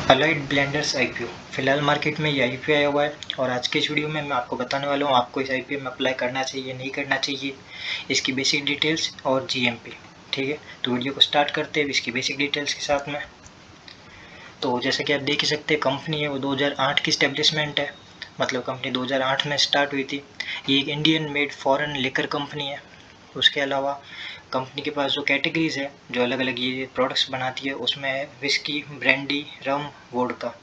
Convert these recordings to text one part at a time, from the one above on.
Allied blenders IPO फिलहाल market में ये आईपीओ आया हुआ है और आज के इस वीडियो में मैं आपको बताने वाला हूँ आपको इस आईपीओ में अप्लाई करना चाहिए नहीं करना चाहिए, इसकी बेसिक डिटेल्स और जीएमपी। ठीक है, तो वीडियो को स्टार्ट करते हैं इसकी बेसिक डिटेल्स के साथ में। तो जैसा कि आप देख ही सकते हैं, कंपनी है वो 2008 की स्टैब्लिशमेंट है, मतलब कंपनी 2008 में स्टार्ट हुई थी। ये एक Indian made foreign liquor company है। उसके अलावा कंपनी के पास जो कैटेगरीज है, जो अलग अलग ये प्रोडक्ट्स बनाती है, उसमें विस्की, ब्रांडी, रम, वोडका,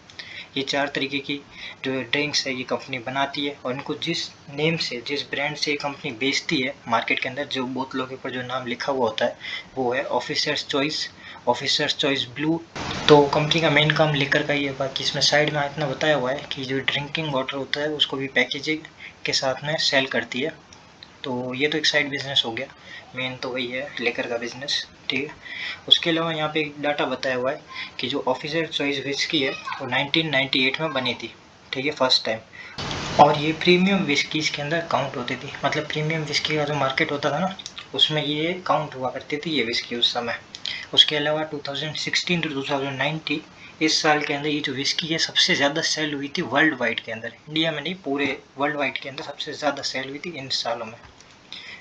ये 4 तरीके की जो ड्रिंक्स है ये कंपनी बनाती है। और इनको जिस नेम से, जिस ब्रांड से ये कंपनी बेचती है मार्केट के अंदर, जो बोतलों के ऊपर जो नाम लिखा हुआ होता है वो है officers choice, officers choice blue. तो कंपनी का मेन काम लिकर का ही है। बाकी इसमें साइड में इतना बताया हुआ है कि जो ड्रिंकिंग वाटर होता है उसको भी पैकेजिंग के साथ में सेल करती है। तो ये तो एक साइड बिजनेस हो गया, मेन तो वही है लेकर का बिजनेस। ठीक है, उसके अलावा यहाँ पे एक डाटा बताया हुआ है कि जो ऑफिसर चॉइस विस्की है वो 1998 में बनी थी। ठीक है, फर्स्ट टाइम। और ये प्रीमियम विस्कीज के अंदर काउंट होती थी, मतलब प्रीमियम विस्की का जो मार्केट होता था ना, उसमें ये काउंट हुआ करती थी ये विस्की उस समय। उसके अलावा 2016 टू 2019 इस साल के अंदर ये जो विस्की है सबसे ज़्यादा सेल हुई थी वर्ल्ड वाइड के अंदर, इंडिया में नहीं पूरे वर्ल्ड वाइड के अंदर सबसे ज़्यादा सेल हुई थी इन सालों में।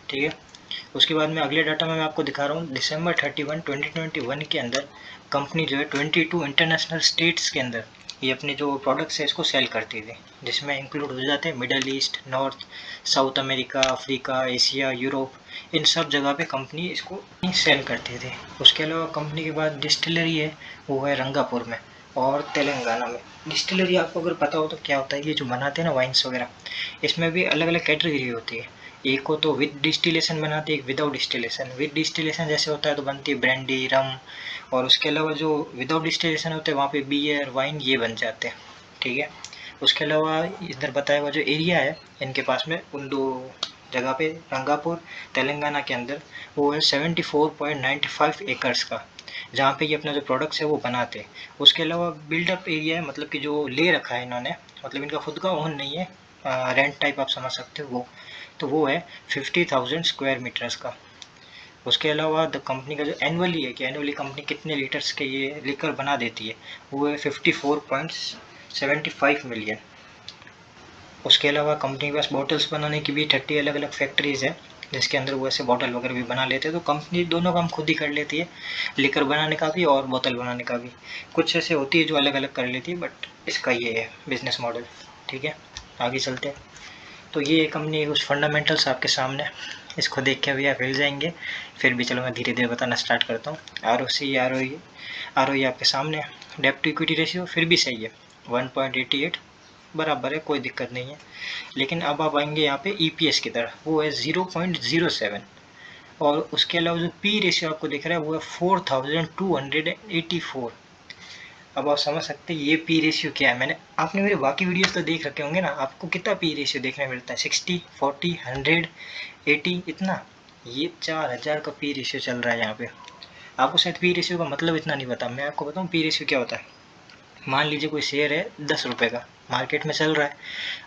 ठीक है, उसके बाद में अगले डाटा में मैं आपको दिखा रहा हूँ दिसंबर 31, 2021 के अंदर कंपनी जो है 22 इंटरनेशनल स्टेट्स के अंदर ये अपने जो प्रोडक्ट्स है इसको सेल करती थी, जिसमें इंक्लूड हो जाते हैं Middle East, North, South America, Africa, Asia, Europe, इन सब जगह पे कंपनी इसको सेल करती थी। उसके अलावा कंपनी के बाद डिस्टिलरी है वो है रंगापुर में और तेलंगाना में। डिस्टिलरी आपको अगर पता हो तो क्या होता है, ये जो बनाते हैं ना वाइन्स वगैरह, इसमें भी अलग अलग कैटेगरी होती है। एक को तो विद डिस्टिलेशन बनाती है, एक विदाउट डिस्टिलेशन। विद डिस्टिलेशन जैसे होता है तो बनती है ब्रांडी, रम, और उसके अलावा जो विदाउट डिस्टिलेशन होते हैं वहाँ पे बियर, वाइन ये बन जाते हैं। ठीक है, उसके अलावा इधर बताया हुआ जो एरिया है इनके पास में उन दो जगह पे रंगापुर तेलंगाना के अंदर वो है 74.95 एकर्स का, जहाँ पे ये अपना जो प्रोडक्ट्स है वो बनाते हैं। उसके अलावा बिल्डअप एरिया है, मतलब कि जो ले रखा है इन्होंने, मतलब इनका खुद का ओन नहीं है, रेंट टाइप आप समझ सकते हो वो, तो वो है 50,000 स्क्वायर मीटर्स का। उसके अलावा द कंपनी का जो एनुअली है कि एनुअली कंपनी कितने लीटर्स के ये लिकर बना देती है, वो है 54.75 मिलियन। उसके अलावा कंपनी के पास बॉटल्स बनाने की भी 30 अलग अलग फैक्ट्रीज है, जिसके अंदर वो ऐसे बॉटल वगैरह भी बना लेते हैं। तो कंपनी दोनों काम खुद ही कर लेती है, लिकर बनाने का भी और बोतल बनाने का भी। कुछ ऐसे होती है जो अलग अलग कर लेती है, बट इसका ये है बिजनेस मॉडल। ठीक है, आगे चलते हैं। तो ये कंपनी कुछ फंडामेंटल्स आपके सामने, इसको देख के भी आप हिल जाएंगे। फिर भी चलो मैं धीरे धीरे बताना स्टार्ट करता हूँ। आर ओ ई आपके सामने। डेप्ट टू इक्विटी रेशियो फिर भी सही है, 1.88 बराबर है, कोई दिक्कत नहीं है। लेकिन अब आप आएंगे यहाँ पे EPS की तरफ, वो है 0.07। और उसके अलावा जो पी रेशियो आपको दिख रहा है वो है 4284। अब आप समझ सकते हैं ये पी रेशियो क्या है। आपने मेरे बाकी वीडियोस तो देख रखे होंगे ना, आपको कितना पी रेशियो देखने मिलता है, 60, 40, 100, 80, इतना। ये 4000 का पी रेशियो चल रहा है यहाँ पे। आपको शायद पी रेशियो का मतलब इतना नहीं पता, मैं आपको बताऊँ पी रेशियो क्या होता है। मान लीजिए कोई शेयर है 10 रुपये का, मार्केट में चल रहा है।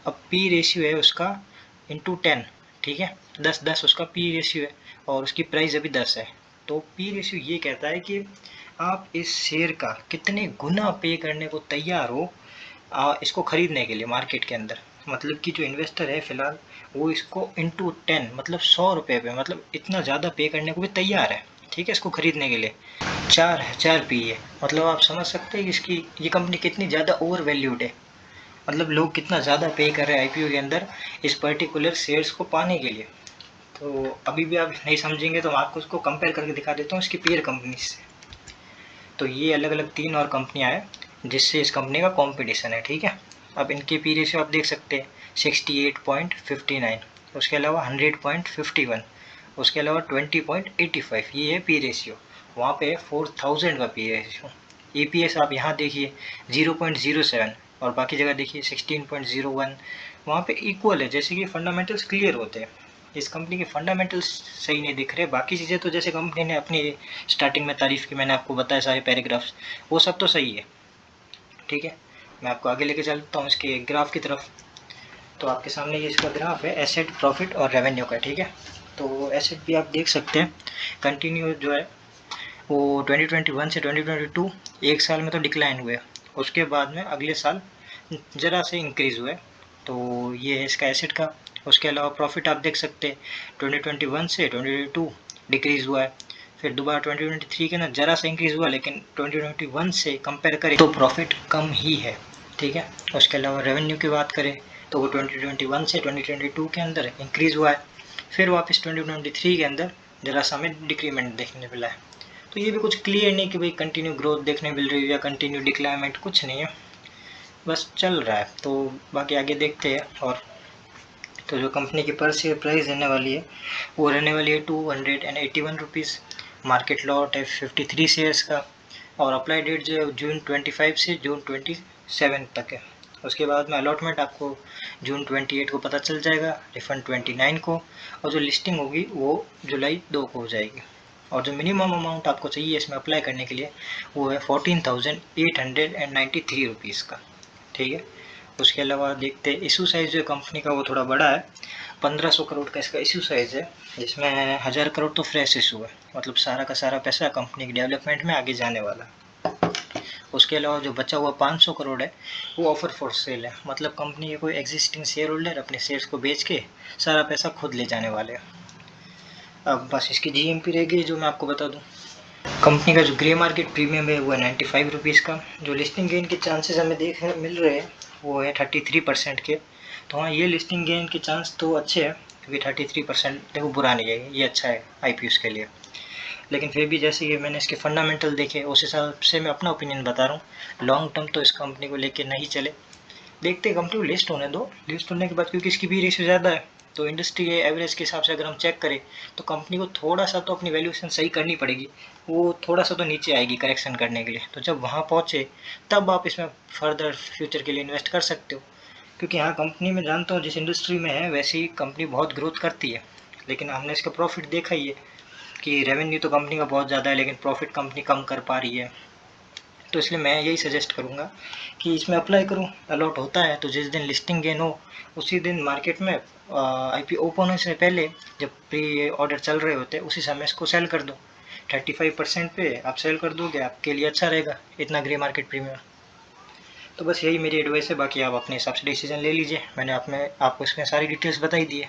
अब पी रेशियो है उसका इंटू 10। ठीक है, 10 उसका पी रेशियो है और उसकी प्राइस अभी 10 है। तो पी रेशियो ये कहता है कि आप इस शेयर का कितने गुना पे करने को तैयार हो इसको खरीदने के लिए मार्केट के अंदर। मतलब कि जो इन्वेस्टर है फिलहाल वो इसको इंटू 10 मतलब 100 रुपये पे, मतलब इतना ज़्यादा पे करने को भी तैयार है। ठीक है, इसको खरीदने के लिए 4000 पी है। मतलब आप समझ सकते हैं कि इसकी ये कंपनी कितनी ज़्यादा ओवर वैल्यूड है, मतलब लोग कितना ज़्यादा पे कर रहे हैं आईपीओ के अंदर इस पर्टिकुलर शेयर्स को पाने के लिए। तो अभी भी आप नहीं समझेंगे तो मैं आपको उसको कंपेयर करके दिखा देता हूँ इसकी पीयर कंपनी से। तो ये अलग अलग 3 और कंपनियाँ हैं जिससे इस कंपनी का कंपटीशन है। ठीक है, अब इनके पी रेशियो आप देख सकते हैं 68.59, उसके अलावा 100.51, उसके अलावा 20.85, ये है पी रेशियो। वहाँ पे 4000 का पी रेशियो। EPS आप यहाँ देखिए 0.07 और बाकी जगह देखिए 16.01, वहाँ पे इक्वल है, जैसे कि फंडामेंटल्स क्लियर होते हैं। इस कंपनी के फंडामेंटल्स सही नहीं दिख रहे, बाकी चीज़ें तो जैसे कंपनी ने अपनी स्टार्टिंग में तारीफ़ की, मैंने आपको बताया सारे पैराग्राफ्स, वो सब तो सही है। ठीक है, मैं आपको आगे लेके चलता हूँ इसके ग्राफ की तरफ। तो आपके सामने ये इसका ग्राफ है एसेट, प्रॉफिट और रेवेन्यू का। ठीक है, तो एसेट भी आप देख सकते हैं कंटिन्यू जो है वो 2021 से 2022 एक साल में तो डिक्लाइन हुए, उसके बाद में अगले साल ज़रा से इंक्रीज़ हुआ है, तो ये है इसका एसेट का। उसके अलावा प्रॉफिट आप देख सकते हैं 2021 से 2022 डिक्रीज़ हुआ है, फिर दोबारा 2023 के अंदर ज़रा सा इंक्रीज़ हुआ, लेकिन 2021 से कंपेयर करें तो प्रॉफिट कम ही है, ठीक है। उसके अलावा रेवेन्यू की बात करें तो वो 2021 से 2022 के अंदर इंक्रीज़ हुआ है, फिर वापस 2023 के अंदर ज़रा सा हमें डिक्रीमेंट देखने मिला है। तो ये भी कुछ क्लियर नहीं कि भाई कंटिन्यू ग्रोथ देखने मिल रही है या कंटिन्यू डिक्लाइनमेंट, कुछ नहीं है, बस चल रहा है। तो बाकी आगे देखते हैं। और तो जो कंपनी की पर शेयर प्राइस रहने वाली है वो रहने वाली है 281 रुपीज़। मार्केट लॉट है 53 शेयर्स का, और अप्लाई डेट जो है जून 25 से जून 27 तक है। उसके बाद में अलॉटमेंट आपको जून 28 को पता चल जाएगा, रिफंड 29 को, और जो लिस्टिंग होगी वो जुलाई 2 को हो जाएगी। और जो मिनिमम अमाउंट आपको चाहिए इसमें अप्लाई करने के लिए वो है 14,893 रुपीज़ का, ठीक है। उसके अलावा देखते हैं इशू साइज़ जो कंपनी का वो थोड़ा बड़ा है, 1500 करोड़ का इसका इशू साइज़ है, जिसमें 1000 करोड़ तो फ्रेश इशू है, मतलब सारा का सारा पैसा कंपनी की डेवलपमेंट में आगे जाने वाला है। उसके अलावा जो बचा हुआ 500 करोड़ है वो ऑफर फॉर सेल है, मतलब कंपनी के कोई एग्जिस्टिंग शेयर होल्डर अपने शेयर्स को बेच के सारा पैसा खुद ले जाने वाले हैं। अब बस इसकी जीएमपी रह गई जो मैं आपको बता दूं। कंपनी का जो ग्रे मार्केट प्रीमियम है वो है 95 रुपीज़ का। जो लिस्टिंग गेन के चांसेस हमें देखने मिल रहे हैं वो है 33% के। तो हाँ, ये लिस्टिंग गेन के चांस तो अच्छे हैं, क्योंकि 33% देखो बुरा नहीं है, ये अच्छा है आईपीओ के लिए। लेकिन फिर भी जैसे कि मैंने इसके फंडामेंटल देखे उस हिसाब से मैं अपना ओपिनियन बता रहा हूँ। लॉन्ग टर्म तो इस कंपनी को लेके नहीं चले, देखते कंपनी को लिस्ट होने दो, लिस्ट होने के बाद क्योंकि इसकी भी रेशियो ज़्यादा है, तो इंडस्ट्री के एवरेज के हिसाब से अगर हम चेक करें तो कंपनी को थोड़ा सा तो अपनी वैल्यूएशन सही करनी पड़ेगी, वो थोड़ा सा तो नीचे आएगी करेक्शन करने के लिए। तो जब वहाँ पहुँचे तब आप इसमें फर्दर फ्यूचर के लिए इन्वेस्ट कर सकते हो, क्योंकि हाँ कंपनी में जानता हूँ जिस इंडस्ट्री में है वैसे ही कंपनी बहुत ग्रोथ करती है, लेकिन हमने इसका प्रॉफिट देखा ही है कि रेवेन्यू तो कंपनी का बहुत ज़्यादा है लेकिन प्रॉफिट कंपनी कम कर पा रही है। तो इसलिए मैं यही सजेस्ट करूँगा कि इसमें अप्लाई करूँ। अलॉट होता है तो जिस दिन लिस्टिंग गेन हो उसी दिन मार्केट में आईपीओ ओपन होने से पहले जब प्री ऑर्डर चल रहे होते हैं उसी समय इसको सेल कर दो। 35% पे आप सेल कर दोगे, आपके लिए अच्छा रहेगा इतना ग्रे मार्केट प्रीमियम। तो बस यही मेरी एडवाइस है, बाकी आप अपने हिसाब से डिसीजन ले लीजिए। मैंने आपको इसमें सारी डिटेल्स बताई दी है।